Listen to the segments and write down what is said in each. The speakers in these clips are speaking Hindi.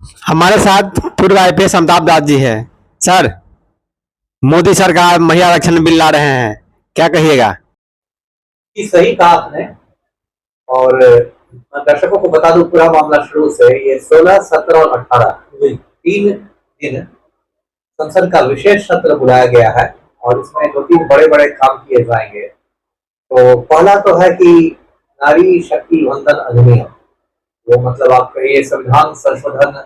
हमारे साथ पूर्व आईपीएस अमिताभ दास जी है। सर, मोदी सरकार महिला आरक्षण बिल ला रहे हैं, क्या कहिएगा? कि सही कहा आपने। और दर्शकों को बता दूं पूरा मामला शुरू से। ये 16, 17 और 18 तीन दिन संसद का विशेष सत्र बुलाया गया है और इसमें 2-3 बड़े बड़े काम किए जाएंगे। तो पहला तो है कि नारी शक्ति वंदन अधिनियम, वो मतलब आप कहिए संविधान संशोधन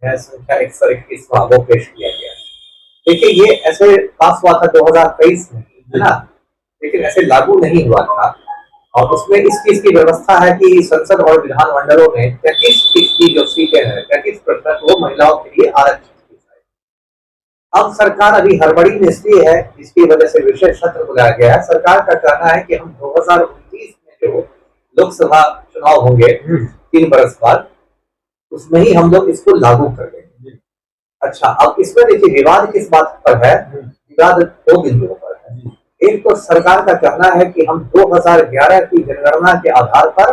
संख्या 121 वो पेश किया गया। देखिए, ये ऐसे पास हुआ था 2023 में, है ना, लेकिन ऐसे लागू नहीं हुआ था। और उसमें इस चीज की व्यवस्था है कि संसद और विधानमंडलों में 33% की जो सीटें हैं, 33% वो महिलाओं के लिए आरक्षित की जाए। अब सरकार अभी हड़बड़ी में इसलिए है, जिसकी वजह से विशेष सत्र बुलाया गया है। सरकार का कहना है कि हम 2029 में जो लोकसभा चुनाव होंगे 3 बरस बाद, उसमें ही हम लोग इसको लागू कर देंगे। अच्छा, अब इसमें देखिए विवाद किस बात पर है। विवाद 2 बिंदुओं पर है। एक तो सरकार का कहना है कि हम 2011 की जनगणना के आधार पर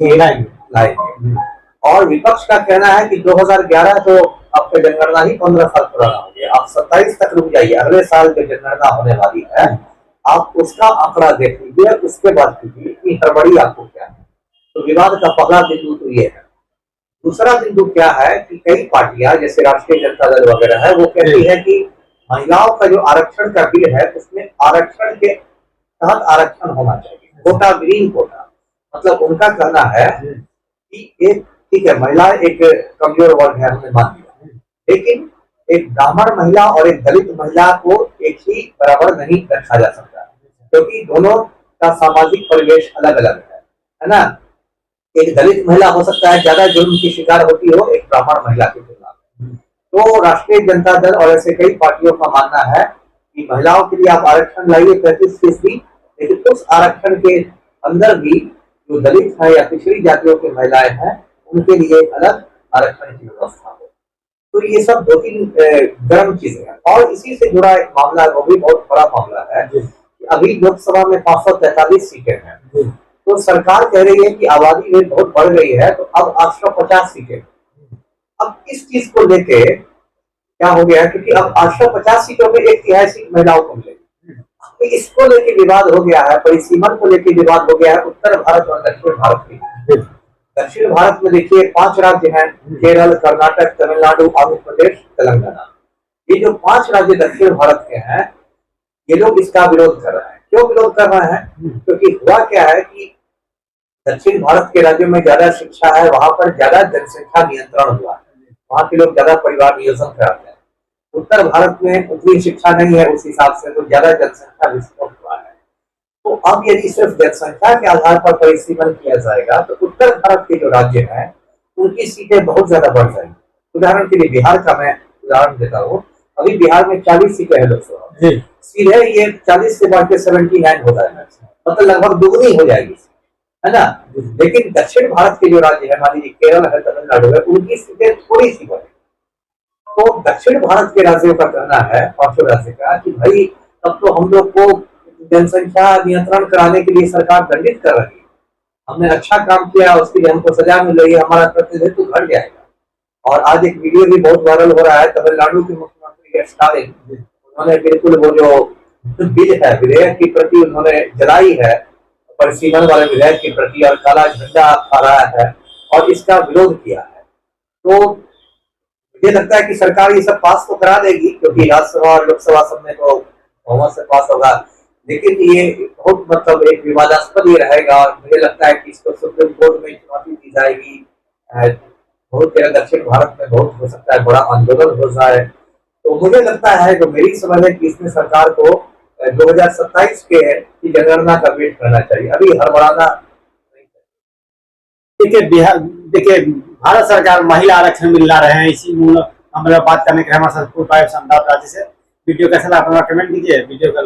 लाएंगे, और विपक्ष का कहना है कि 2011 तो आपका जनगणना ही 15 साल पुराना हो गया, आप 27 तक रुक जाइए, अगले साल जो जनगणना होने वाली है आप उसका आंकड़ा देख लीजिए, उसके बाद कीजिए कि हड़बड़ी आपको क्या है। तो विवाद का पहला बिंदु तो ये है। दूसरा बिंदु क्या है कि कई पार्टियां जैसे राष्ट्रीय जनता दल वगैरह है, वो कहती है कि महिलाओं का जो आरक्षण का बिल है उसमें आरक्षण के तहत आरक्षण होना चाहिए, कोटा ग्रीन कोटा। मतलब उनका कहना है कि एक ठीक है, महिला एक कमजोर वर्ग है, हमने मान लिया, लेकिन एक ब्राह्मण महिला और एक दलित महिला को एक ही बराबर नहीं रखा जा सकता, क्योंकि दोनों का सामाजिक परिवेश अलग अलग है ना। एक दलित महिला हो सकता है ज्यादा जुर्म की शिकार होती हो एक ब्राह्मण महिला की तुलना में। तो राष्ट्रीय जनता दल और ऐसे कई पार्टियों का मानना है कि महिलाओं के लिए आप आरक्षण लाइए 35%, लेकिन उस आरक्षण के अंदर भी जो दलित है या पिछड़ी जातियों की महिलाएं हैं उनके लिए अलग आरक्षण की व्यवस्था हो। तो ये सब 2-3 गर्म चीजें हैं। और इसी से जुड़ा एक मामला, वो भी बहुत बड़ा मामला है। अभी लोकसभा में 543 सीटें हैं, तो सरकार कह रही है कि आबादी में बहुत बढ़ गई है, तो अब 850 सीटें। अब इस चीज को लेके क्या हो गया है, क्योंकि अब 850 सीटों में 1/3 सीट महिलाओं को मिलेगी। इसको लेके विवाद हो गया है, परिसीमन को लेके विवाद हो गया है उत्तर भारत और दक्षिण भारत में। दक्षिण भारत में देखिए 5 राज्य हैं, केरल, कर्नाटक, तमिलनाडु, आंध्र प्रदेश, तेलंगाना। ये जो 5 राज्य दक्षिण भारत के हैं, ये लोग इसका विरोध कर रहे हैं। क्यों विरोध कर रहे हैं? क्योंकि हुआ क्या है कि दक्षिण भारत के राज्यों में ज्यादा शिक्षा है, वहां पर ज्यादा जनसंख्या नियंत्रण हुआ है, वहां के लोग ज्यादा परिवार नियोजन कराते हैं। उत्तर भारत में उतनी शिक्षा नहीं है, उस हिसाब से तो ज्यादा जनसंख्या विस्फोट हुआ है। तो अब यदि सिर्फ जनसंख्या के आधार पर परिसीमन किया जाएगा तो उत्तर भारत के जो राज्य हैं उनकी सीटें बहुत ज्यादा बढ़ जाएंगी। उदाहरण के लिए बिहार का मैं उदाहरण देता हूँ। अभी बिहार में 40 सीटें हैं लोकसभा, सीधे ये 40 से बढ़ के 79 हो जाएगा, मतलब लगभग दुगनी हो जाएगी, है ना। लेकिन दक्षिण भारत के जो राज्य है, मान लीजिए केरल है, तमिलनाडु है, उनकी सीटें थोड़ी सी बढ़ी। तो दक्षिण भारत के राज्यों का कहना है, 5 राज्य का, कि भाई तब तो हम लोग को जनसंख्या नियंत्रण कराने के लिए सरकार दंडित कर रही है, हमने अच्छा काम किया उसके लिए हमको सजा मिल रही है, हमारा प्रतिनिधित्व घट जाएगा। और आज एक वीडियो भी बहुत वायरल हो रहा है, तमिलनाडु के मुख्यमंत्री स्टालिन, उन्होंने बिल्कुल वो जो बिल है विधेयक की प्रति उन्होंने जलाई है, परिसीमन वाले विधेयक के प्रति, और काला झंडा फहराया है और इसका विरोध किया है। तो मुझे लगता है कि सरकार ये सब पास तो करा देगी, क्योंकि राज्यसभा और लोकसभा सब में तो बहुमत से पास होगा, लेकिन ये बहुत मतलब एक विवादास्पद ये रहेगा। और मुझे लगता है कि इसको सुप्रीम कोर्ट में चुनौती दी जाएगी। बहुत जगह दक्षिण भारत में बहुत हो सकता है बड़ा आंदोलन हो जाए। तो मुझे लगता है, जो मेरी समझ है, कि इसमें सरकार को 2027 की जनगणना का वेट करना चाहिए, अभी हड़बड़ाना नहीं चाहिए। देखिए भारत सरकार महिला आरक्षण बिल ला रहे हैं, इसी मूल हम लोग बात करने के लिए हमारे साथ पूर्व आईपीएस अमिताभ दास जी से। वीडियो कैसा लगा अपना कमेंट कीजिए। वीडियो का